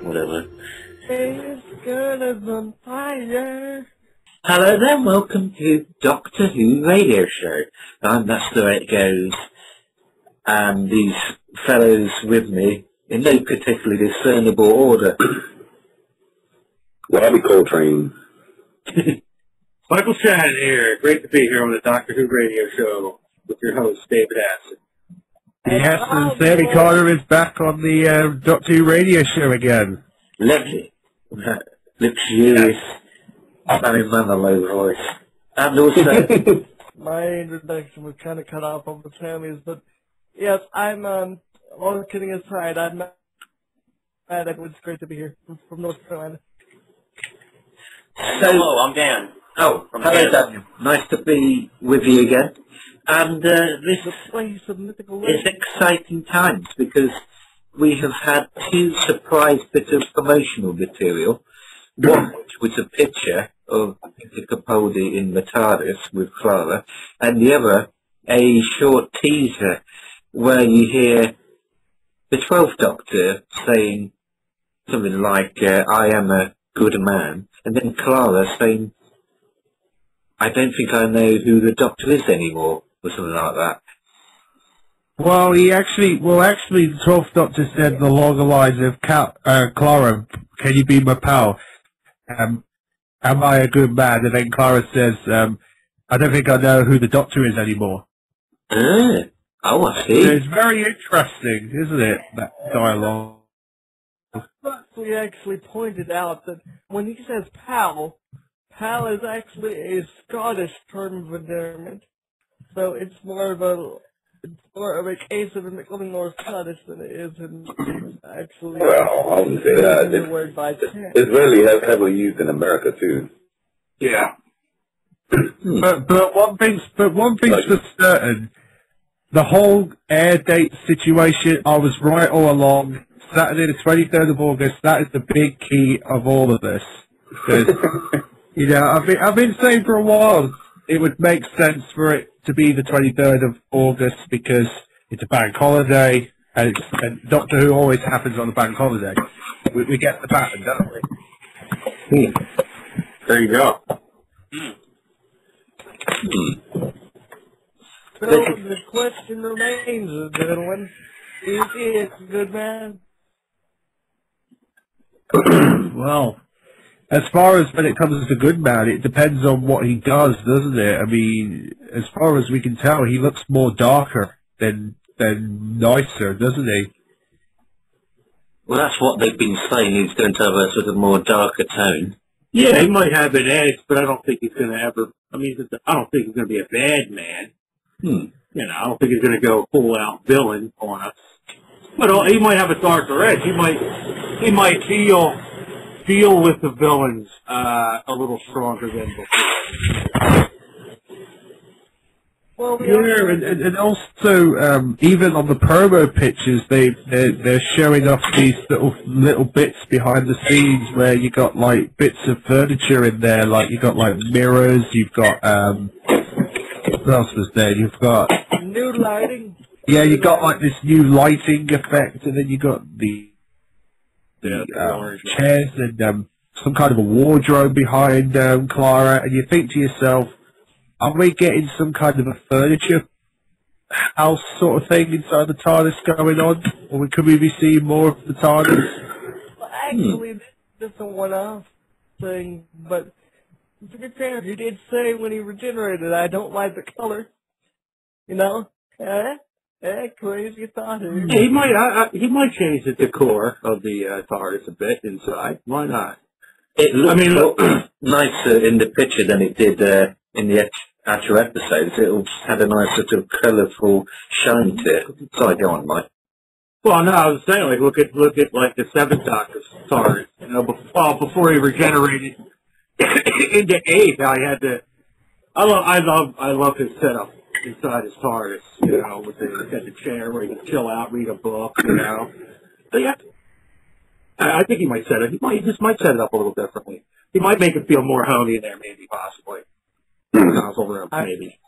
Whatever. It's good as on fire. Hello there, welcome to Doctor Who Radio Show. That's the way it goes. And these fellows with me, in no particularly discernible order. Robbie Coltrane. Michael Shannon here. Great to be here on the Doctor Who Radio Show with your host, David Aston. Yes, and Sammy Carter is back on the Doctor Who Radio Show again. Lovely. Luxurious. Barry Manilow voice. And also... My introduction was kind of cut off on the Sammys, but yes, I'm, all kidding aside, I'm not mad. It's great to be here from North Carolina. Hello, I'm Dan. Oh, hello Daniel. Nice to be with you again. And this The place of mythical is legend. exciting times because we have had two surprise bits of promotional material. One which was a picture of Peter Capaldi in the TARDIS with Clara, and the other a short teaser where you hear the 12th Doctor saying something like, I am a good man, and then Clara saying, I don't think I know who the Doctor is anymore, or something like that. Well, actually, the 12th Doctor said along the lines of, Clara, can you be my pal? Am I a good man? And then Clara says, I don't think I know who the Doctor is anymore. Oh, I see. So it's very interesting, isn't it, that dialogue? We actually pointed out that when he says pal, pal is actually a Scottish term of endearment. So it's more of a case of him becoming more Scottish than it is in actually. Well, I wouldn't say that. The word by chance. It's really heavily used in America too. Yeah. But one thing's for certain, the whole air date situation, I was right all along. Saturday the 23rd of August, that is the big key of all of this. Because, you know, I've been saying for a while it would make sense for it to be the 23rd of August because it's a bank holiday, and Doctor Who always happens on a bank holiday. We get the pattern, don't we? There you go. So the question remains, gentlemen, is he a good man? Well, as far as when it comes to good man, it depends on what he does, doesn't it? I mean, as far as we can tell, he looks more darker than nicer, doesn't he? Well, that's what they've been saying. He's going to have a sort of more darker tone. Yeah, he might have an edge, but I don't think he's going to ever, I don't think he's going to be a bad man. You know, I don't think he's going to go full-out villain on us. But he might have a darker edge. He might feel with the villains a little stronger than before. Well, Yeah, and also even on the promo pictures, they're showing off these little bits behind the scenes where you got like bits of furniture in there, like you got like mirrors, you've got what else was there? You've got new lighting. Yeah, you got like this new lighting effect, and then you got the chairs and some kind of a wardrobe behind Clara, and you think to yourself, are we getting some kind of a furniture house sort of thing inside the TARDIS going on? Or could we be seeing more of the TARDIS? Well, actually, this is a one-off thing, but to be fair, he did say when he regenerated, I don't like the color. You know? Crazy thought. Yeah, he might change the decor of the TARDIS a bit inside. Why not? It looked nicer in the picture than it did in the actual episodes. It all had a nice sort of colourful shine to it. Sorry, go on, Mike. Well, no, I was saying, like, look at like the Seventh Doctor's TARDIS, you know, before he regenerated into eighth, how he had to. I love his setup inside his TARDIS, you know, with the chair where he can chill out, read a book, you know. So yeah, I think he might set it. He just might set it up a little differently. He might make it feel more homey in there, maybe, possibly. Console room, maybe.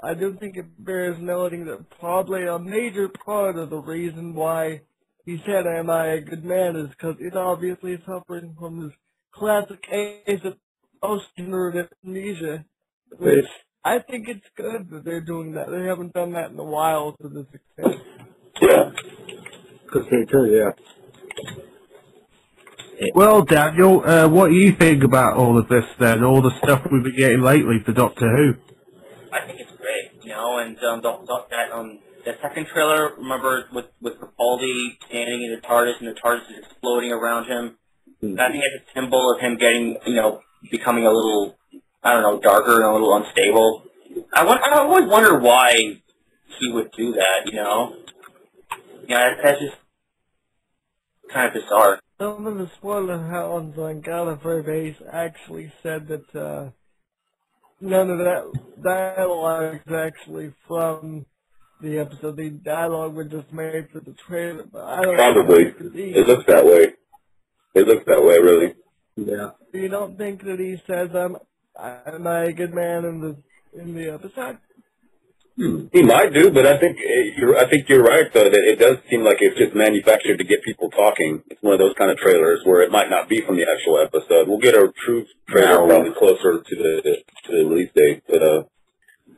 I do think it bears noting that probably a major part of the reason why he said, "Am I a good man?" is because he's obviously suffering from this classic case of post-generative amnesia, which I think it's good that they're doing that. They haven't done that in a while to this extent. Yeah. Could be true, yeah. Well, Daniel, what do you think about all of this then? All the stuff we've been getting lately for Doctor Who? I think it's great, you know, and the second trailer, remember, with Capaldi standing in the TARDIS and the TARDIS is exploding around him. I think it's a symbol of him getting, you know, becoming a little, I don't know, darker and a little unstable. I always wonder why he would do that, you know? Yeah, that's just kind of bizarre. Some of the spoiler hounds on Gallifrey Base actually said that none of that dialogue is actually from the episode. The dialogue was just made for the trailer. But I don't Probably. It looks that way. It looks that way, really. Yeah. You don't think that he says, "Am I a good man" in the episode? He might do, but I think you're right though that it does seem like it's just manufactured to get people talking. It's one of those kind of trailers where it might not be from the actual episode. We'll get a true trailer probably closer to the release date, but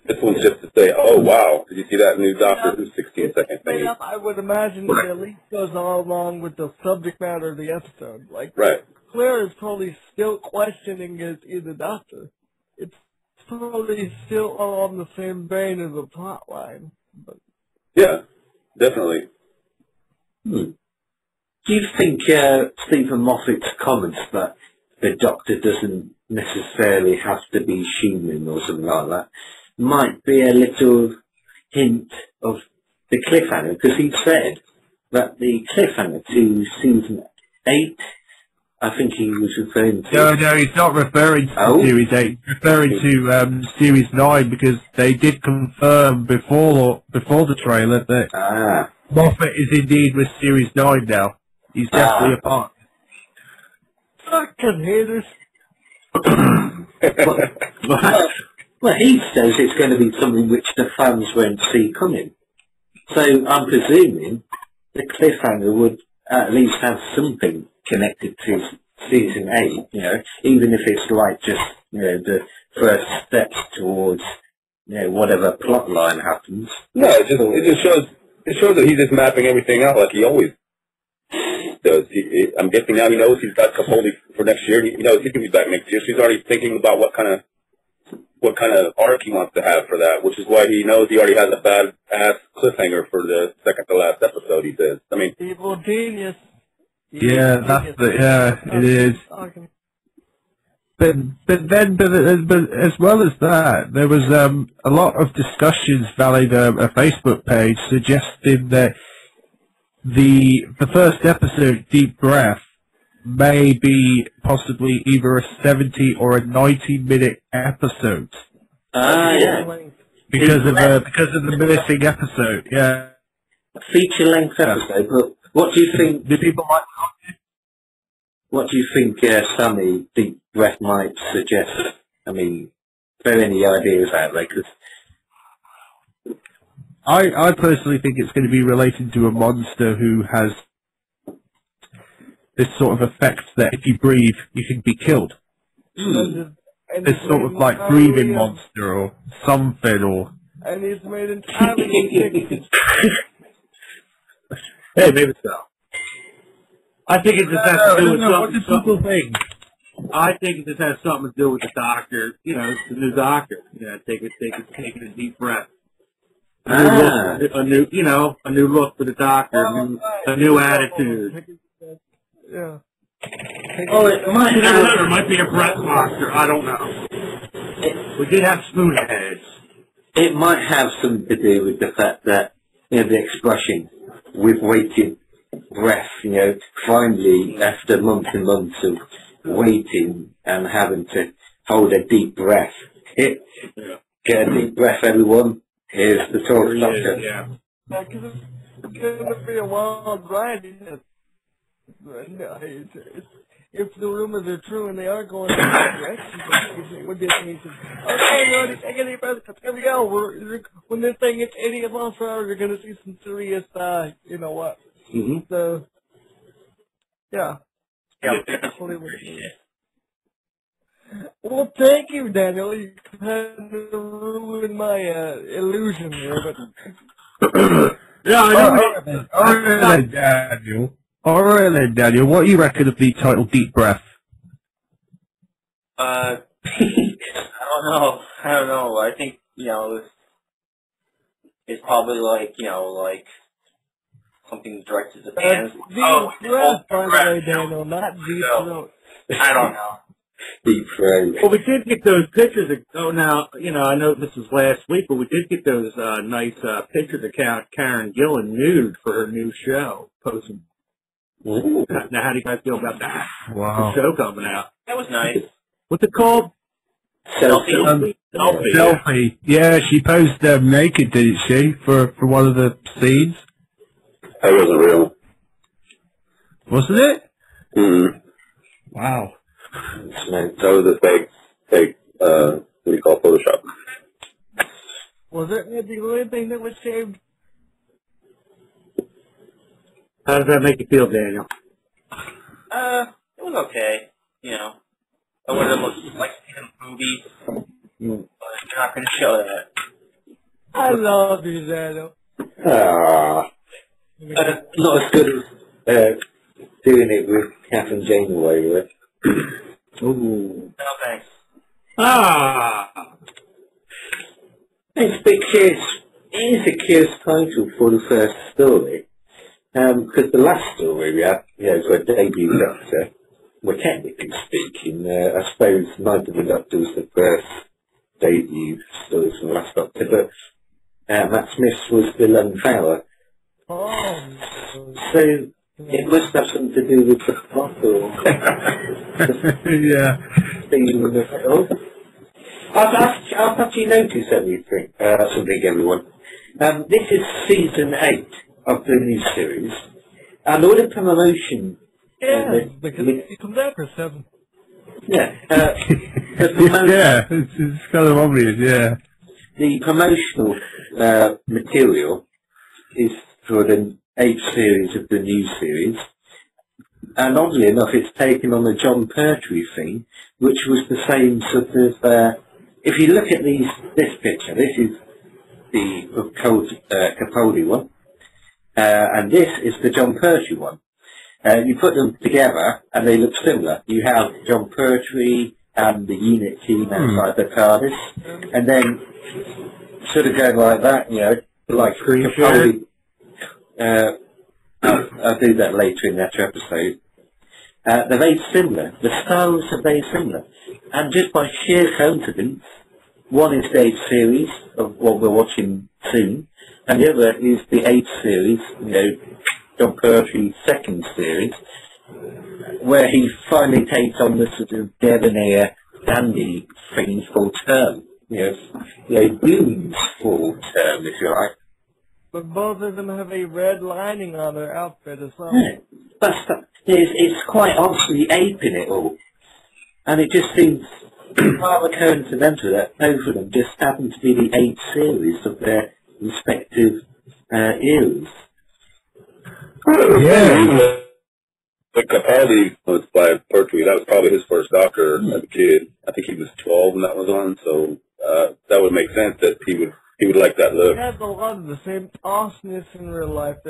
this one's just to say, "Oh wow, did you see that new Doctor Who 16-second thing?" I would imagine it at least goes all along with the subject matter of the episode. Like, Right. Claire is probably still questioning is the Doctor. It's probably still all on the same vein as the plot line. But Yeah, definitely. Do you think Stephen Moffat's comments that the Doctor doesn't necessarily have to be human or something like that might be a little hint of the cliffhanger? Because he said that the cliffhanger to season 8, I think he was referring to... No, he's not referring to Series 8. He's referring to Series 9 because they did confirm before the trailer that Moffat is indeed with Series 9 now. He's definitely a part. fucking haters. Well, he says it's going to be something which the fans won't see coming. So I'm presuming the cliffhanger would at least have something connected to season 8, you know, even if it's like just, you know, the first steps towards, you know, whatever plot line happens. No, it just shows that he's just mapping everything out like he always does. I'm guessing now he knows he's got Capaldi for next year. He knows he's going to be back next year, so he's already thinking about what kind of arc he wants to have for that, which is why he knows he already has a bad-ass cliffhanger for the second-to-last episode, he says. I mean... Evil genius. Yeah, that's it is. But as well as that, there was a lot of discussions valued a Facebook page suggesting that the first episode, Deep Breath, may be possibly either a 70 or a 90-minute episode. Yeah. Because of the missing episode, yeah. A feature-length episode, but what do you think... Do people like... What do you think, Sammy, Deep Breath might suggest? I mean, are there any ideas out there? Cause I personally think it's going to be related to a monster who has this sort of effect that if you breathe, you can be killed. This sort of like breathing monster or something, or... And he's made entirely Hey, maybe so. I think it just has to do with something. What do people think? I think it just has something to do with the Doctor. You know, it's the new Doctor. You know, taking a deep breath. A new look for the Doctor. A new attitude. Yeah. oh, it might There might be a breath monster. I don't know. We did have spoon heads. It might have something to do with the fact that, you know, the expression with waited breath, finally, after months and months of waiting and having to hold a deep breath. Get a deep breath, everyone. Here's the talk doctor. Yeah, because it's going to be a wild ride, isn't it? If the rumors are true and they are going in that direction, it would be amazing. Okay, everybody, take a deep breath. Here we go. When this thing gets 80 miles per hour, you're going to see some serious, you know what. Mm-hmm. So, yeah. Well, thank you, Daniel. You kind of ruined my illusion here, but... Yeah, I know. All right then, Daniel. What do you reckon of the title Deep Breath? I don't know. I think, it's probably like something directed to the fans. Deep breath, by the way, Daniel, not deep throat. I don't know. Deep throat. Well, we did get those pictures. Now, I know this was last week, but we did get those nice pictures of Karen Gillan nude for her new show posted. Ooh. Now, how do you guys feel about that? Wow. The show coming out. That was nice. What's it called? Selfie. Selfie. Yeah, she posed naked, didn't she, for one of the scenes? That wasn't real. Wasn't it? Mm-hmm. Wow. That was a fake, what do you call it, Photoshop? Was it the only thing that was saved? How does that make you feel, Daniel? It was okay. I would have looked like in movies, but you're not going to show that. I love you, Daniel. Not as good as doing it with Kath and Janeway, with. Ooh. No thanks. It's a bit curious. It is a curious title for the first story. Because the last story we had, for a debut Doctor, well, technically speaking, I suppose Night of the Doctor was the first debut story from the last Doctor, but Matt Smith's was the lone flower. Oh. So it must have something to do with the plot or Yeah. feeling of it all. I've actually noticed everything, something, everyone. This is season 8 of the new series, and all the promotion. Yeah, because it comes after 7. Yeah. The promotion, Yeah, it's kind of obvious, yeah. the promotional material is for the 8th series of the new series, and oddly enough, it's taken on the John Pertwee thing, which was the same sort of. If you look at this picture, this is the Capaldi one. And this is the John Pertwee one. You put them together and they look similar. You have John Pertwee and the unit team outside the TARDIS, and then sort of going like that, like Capaldi. I'll do that later in that episode. They're very similar. The styles are very similar. And just by sheer coincidence, one is the 8th series of what we're watching soon, and the other is the 8th series, John Pertwee's 2nd series, where he finally takes on the sort of debonair dandy thing full term. Doom's full term, if you like. But both of them have a red lining on their outfit as well. Yeah. It's quite obviously aping it all. And it just seems rather coincidental that both of them just happen to be the 8th series of their respective eras. Yeah. The Capaldi was by Pertwee. That was probably his first Doctor as a kid. I think he was 12 when that was on, so that would make sense that he would like that look. He has a lot of the same awesomeness in real life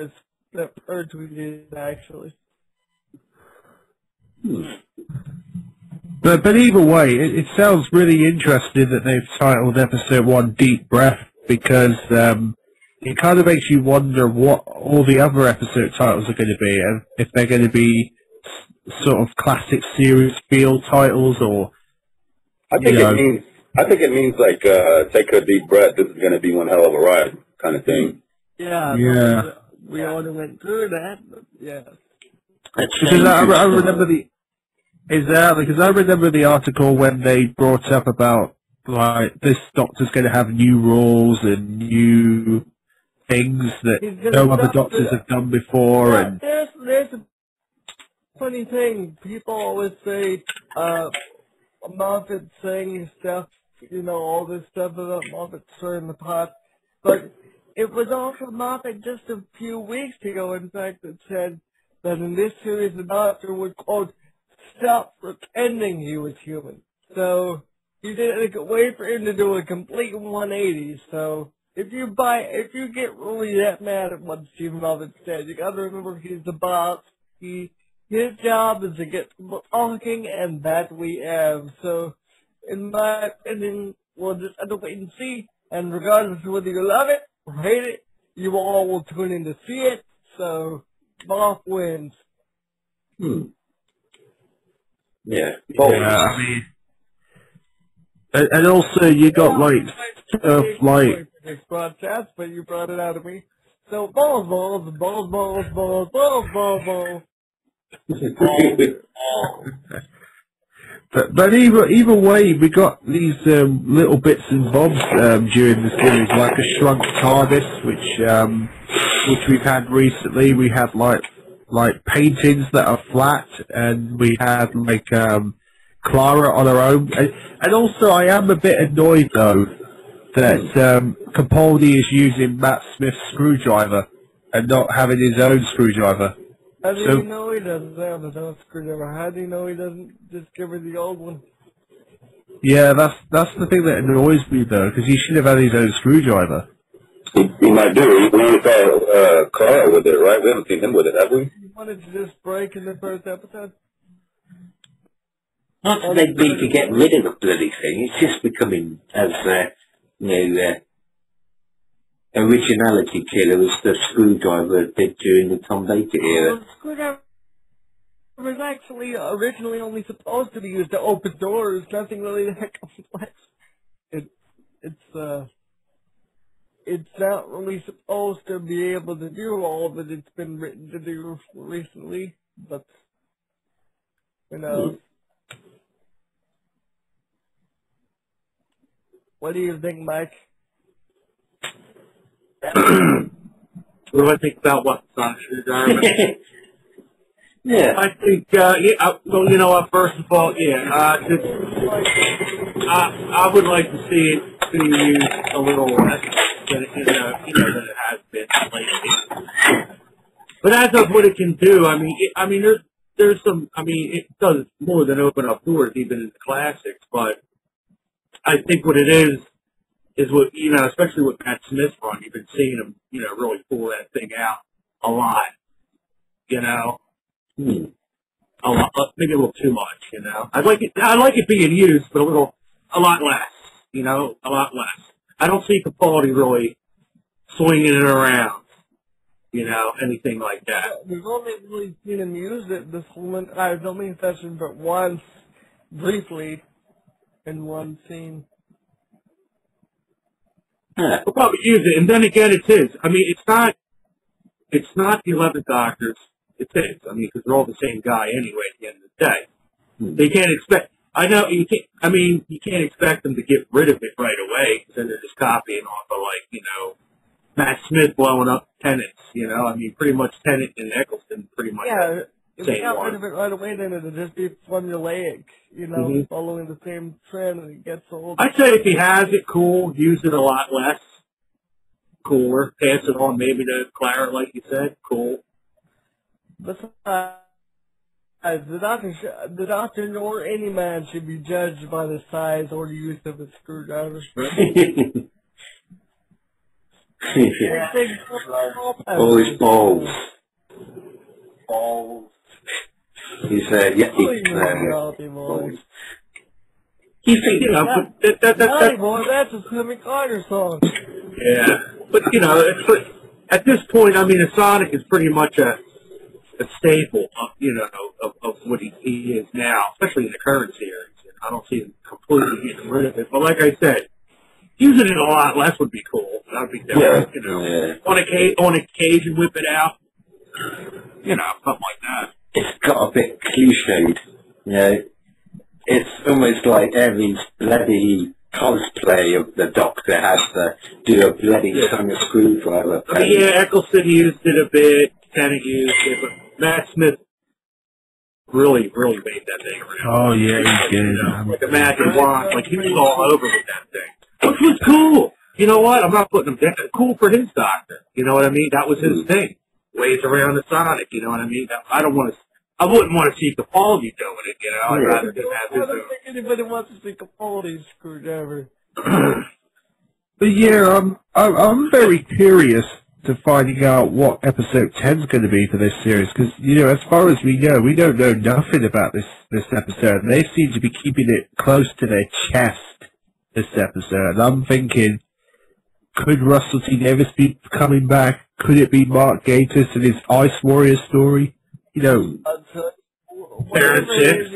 that Pertwee did, actually. But either way, it sounds really interesting that they've titled episode 1 Deep Breath, because it kind of makes you wonder what all the other episode titles are going to be, and if they're going to be sort of classic series feel titles, or I think it means like take a deep breath. This is going to be one hell of a ride, kind of thing. Yeah. Yeah. we already went through that, but yeah. Because I remember because I remember the article when they brought up about like this doctor's going to have new rules and new things that no other doctors have done before. Yeah, And there's a funny thing. People always say Moffat saying stuff, all this stuff about Moffat stirring the pot, but it was also Moffat just a few weeks ago, in fact, that said that in this series the doctor would, quote, stop pretending he was human. So you didn't wait for him to do a complete 180. So if you get really that mad at what Stephen Moffat said, you gotta remember he's the boss. His job is to get people talking, and that we have. So in my opinion, we'll just have to wait and see. And regardless of whether you love it or hate it, you all will tune in to see it. So Moff wins. Yeah. I mean, and also you got like stuff like this broadcast, but you brought it out of me. So balls, balls, balls, balls, balls, balls, balls, balls. But either way, we got these little bits and bobs during the series, like a shrunk TARDIS, which we've had recently. We had like paintings that are flat, and we had like Clara on her own. And also, I am a bit annoyed though that Capaldi is using Matt Smith's screwdriver and not having his own screwdriver. How do you know he doesn't have his own screwdriver? How do you know he doesn't just give her the old one? Yeah, that's the thing that annoys me though, because he should have had his own screwdriver. He might do. We only saw Carl with it, right? We haven't seen him with it, have we? He wanted to just break in the first episode. Not that they'd need to get rid of the bloody thing. It's just becoming as originality killer as the screwdriver did during the Tom Baker era. The screwdriver was actually originally only supposed to be used to open doors. Nothing really that complex. It's not really supposed to be able to do all that it's been written to do recently, but who knows? What do you think, Mike? What do I think about what Sonic Screwdriver? Yeah. I think, well, you know what, first of all, I would like to see it being used a little less than it has been lately. But as of what it can do, there's some, it does more than open up doors, even in the classics, but I think what it is what, especially with Matt Smith's run, you've been seeing him, really pull that thing out a lot, a lot, maybe a little too much, I like it being used, but a lot less, a lot less. I don't see Capaldi really swinging it around, anything like that. We've only really seen him use it this whole entire filming session, but once, briefly, in one scene. Yeah, we'll probably use it, and then again, it's his. It's not the 11th Doctor's. It's his. Because they're all the same guy anyway. At the end of the day, they can't expect. I know you can't. You can't expect them to get rid of it right away, because then they're just copying off of Matt Smith blowing up Tennant. Pretty much Tennant and Eccleston pretty much. Yeah. If we got rid one. of it right away, then it'd just be formulaic, following the same trend, and it gets old. I'd say if he has it, cool. Use it a lot less. Cooler. Pass it on maybe to Clara, like you said. Cool. Besides, the doctor nor any man should be judged by the size or the use of a screwdriver. Always balls. Balls. He's balls. You think, that's a Jimmy Carter song. Yeah, but at this point, a Sonic is pretty much a staple, of what he is now, especially in the current series. I don't see him completely getting rid of it. But like I said, using it a lot less would be cool. That'd be different, you know. Yeah. On occasion, whip it out. You know, something like that. It's got a bit cliched, you know. It's almost like every bloody cosplay of the Doctor has to do a bloody sonic screwdriver. I mean, yeah, Eccleston used it a bit, Tennant used it, but Matt Smith really made that thing around. Oh, yeah, he did. You know, like a magic wand, like he was all over with that thing. Which was cool. You know what? I'm not putting him down. Cool for his Doctor. You know what I mean? That was his thing. Ways around the Sonic, you know what I mean? I wouldn't want to see Capaldi doing it, you know? I'd rather just have his I don't think anybody wants to see Capaldi's screwdriver. But yeah, I'm very curious to finding out what episode 10 is going to be for this series, because, you know, as far as we know, we don't know nothing about this episode, and they seem to be keeping it close to their chest, this episode. I'm thinking, could Russell T. Davies be coming back? Could it be Mark Gatiss and his Ice Warrior story? You know, Terrence Hicks.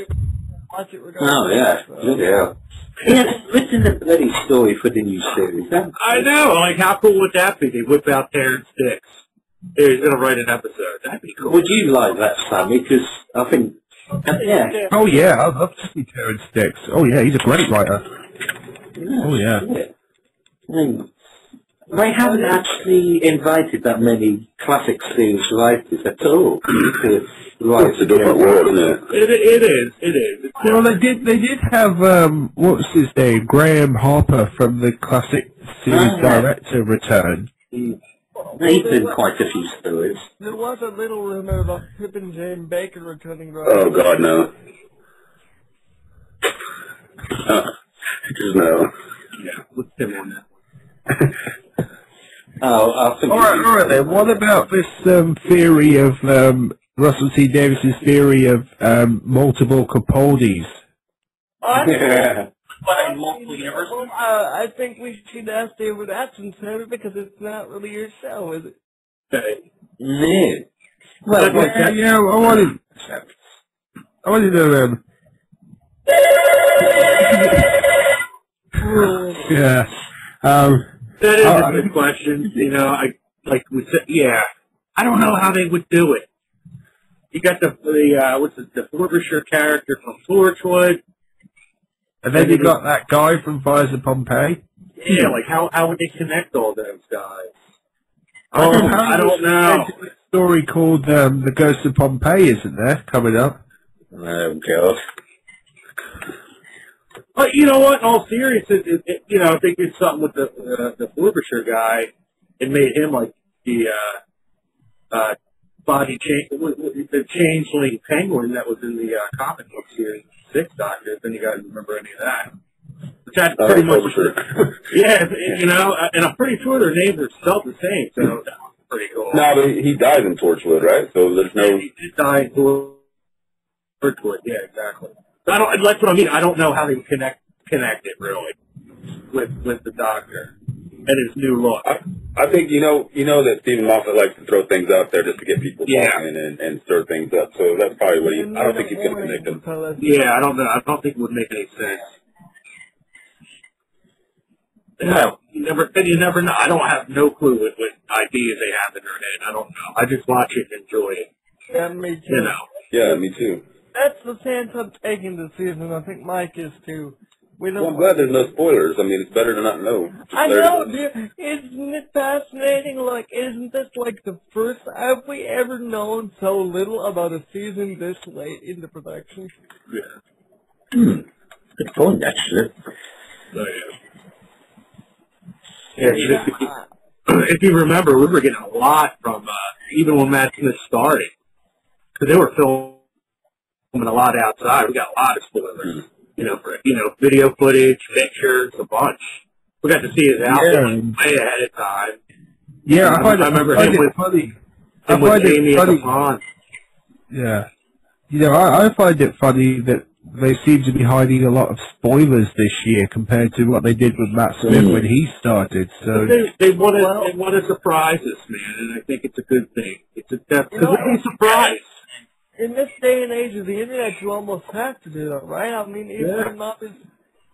Oh, yeah. Yeah. He hasn't written the bloody story for the new series. I know, like, how cool would that be? They whip out Terrence Hicks. He's going to write an episode. That'd be cool. Would you like that, Sammy? Because I think, yeah. oh yeah, I'd love to see Terrence Dix. Oh yeah, he's a great writer. Oh yeah. They haven't actually invited that many classic series writers at all to write. It's a different world, isn't it? It is. Well, they did have what's his name, Graham Harper from the classic series director return. He's done quite a few stories. There was a little rumor about Pip and Jane Baker returning. Oh, God, no. Just no. Yeah, let's him on that one. I think. All right then. What about this theory of Russell T. Davies's theory of multiple Capaldis? But in multiple universes? I think we should ask David Attenborough because it's not really your show, is it? Okay. No. Well, yeah, I wanted to yeah. That is a good question. You know, I don't know how they would do it. You got the Frobisher character from Torchwood. And then you got that guy from Fires of Pompeii. Yeah, like how would they connect all those guys? I don't know. There's a story called The Ghost of Pompeii, isn't there, coming up? Oh, God. But you know what? In all seriousness, you know, if they did something with the Frobisher guy and made him like the the changeling penguin that was in the comic book series, Six Doctors, then you guys remember any of that? Which had pretty much, yeah, you know, and I'm pretty sure their names are spelled the same, so that was pretty cool. No, but he died in Torchwood, right? So there's no. Yeah, he did die in Torchwood. Yeah, exactly. I don't. That's what I mean. I don't know how they would connect it really with the Doctor and his new look. I think you know that Stephen Moffat likes to throw things out there just to get people talking and stir things up. So that's probably what I don't think he's going to connect them. Yeah, I don't know. I don't think it would make any sense. No. You never know. I don't have no clue what ideas they have in their head. I don't know. I just watch it and enjoy it. Yeah, me too. You know. Yeah, me too. That's the chance I'm taking this season. I think Mike is too. Well, I'm glad there's no spoilers. I mean, it's better to not know. I know, dude. Isn't it fascinating? Like, isn't this like the first? Have we ever known so little about a season this late into production? Yeah. Good point, actually. So, yeah. If you remember, we were getting a lot from even when Matt Smith started, because they were filming a lot outside. We got a lot of spoilers. You know, for video footage, pictures, a bunch. We got to see his outfit way ahead of time. Yeah, I remember him with funny. Him with Amy at the pond. Yeah. You know, I find it funny that they seem to be hiding a lot of spoilers this year compared to what they did with Matt Smith when he started. So they want to surprise us, man, and I think it's a good thing. It's a surprise. In this day and age of the internet, you almost have to do that, right? I mean, even not as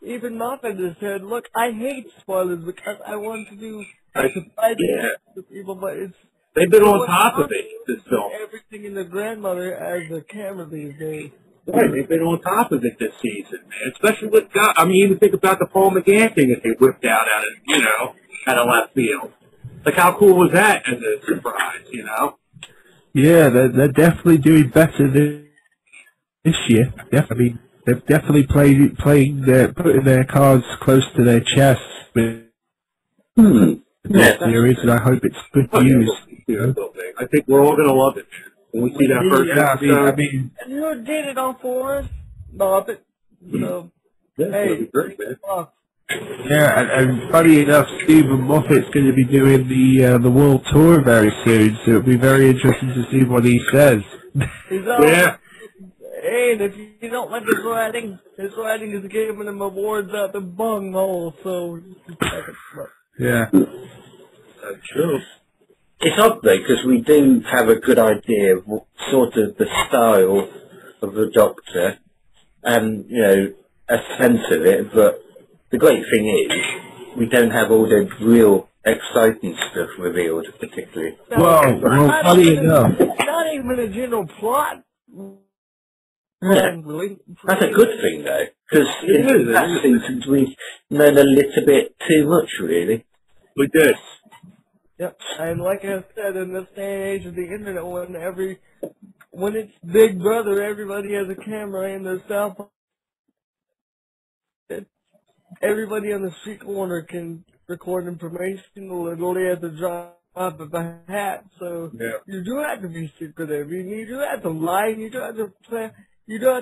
even Moffat has said, look, I hate spoilers because I want to do surprising to people, but it's they've been on top of it, this film. everything in the grandmother as a camera these days. Right, they've been on top of it this season, man. Especially with, I mean, even think about the Paul McGann thing that they whipped out at it, you know, out of left field. Like, how cool was that as a surprise, you know? Yeah, they're definitely doing better this year. I mean, they've definitely putting their cards close to their chest with Yeah, series, and I hope it's good news. You know? I think we're all going to love it, man. When we see that first episode. I mean, And who did it all for us? Moffat. So, hey, great, man. yeah, and funny enough, Stephen Moffat's going to be doing the world tour very soon, so it'll be very interesting to see what he says. Yeah. Hey, and if you don't like his writing is giving him awards out the bunghole, so Yeah. That's true. It's odd though, because we do have a good idea of sort of the style of the Doctor, and, you know, a sense of it, but the great thing is, we don't have all the real exciting stuff revealed, particularly. Well, funny enough. Not even a general plot. Yeah. That's a good thing though, because in past seasons we've known a little bit too much, really. We did. Yep, and like I said, in this day and age of the internet, when it's Big Brother, everybody has a camera in their cell phone. Everybody on the street corner can record information, literally at the drop of a hat. So you do have to be secretive. You do have to lie. You do have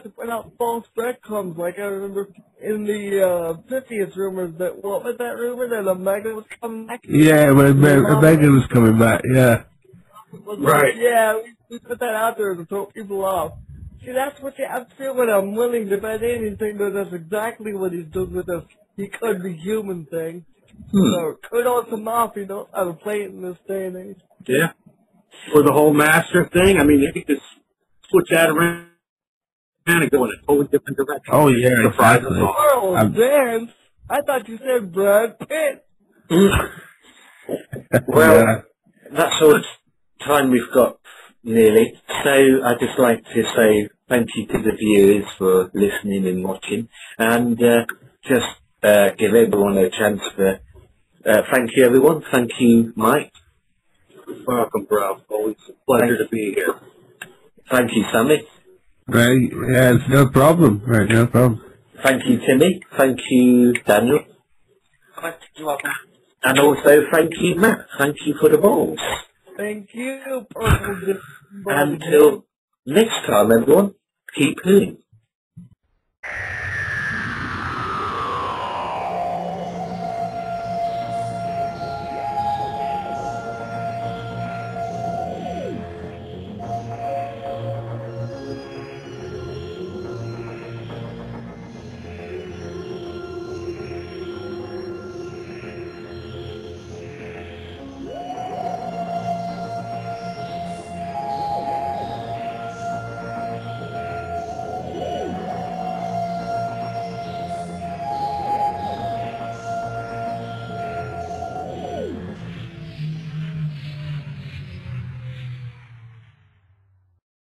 to put out false breadcrumbs. Like I remember in the 50th rumors that, what was that rumor that Omega was coming back? Yeah, when Omega was coming back, yeah. Right. Yeah, we put that out there to throw people off. See, that's what I feel when I'm willing to bet anything, but that's exactly what he's doing with us. He could be human thing. So kudos to Mafia, don't how to play it in this day and age. Yeah. Or the whole master thing. I mean, you could just switch that around and go in a totally different direction. Oh, yeah, exactly. Charles Dance? I thought you said Brad Pitt. Well, that's all the time we've got, nearly. So I'd just like to say thank you to the viewers for listening and watching, and just give everyone a chance to thank you, everyone. Thank you, Mike. Welcome, bro. Always a pleasure to be here. Thank you, Sammy. Right, yeah, it's no problem. Right, no problem. Thank you, Timmy. Thank you, Daniel. You're welcome. And also thank you, Matt. Thank you for the balls. Thank you, Purple. Until next time, everyone, keep hooning.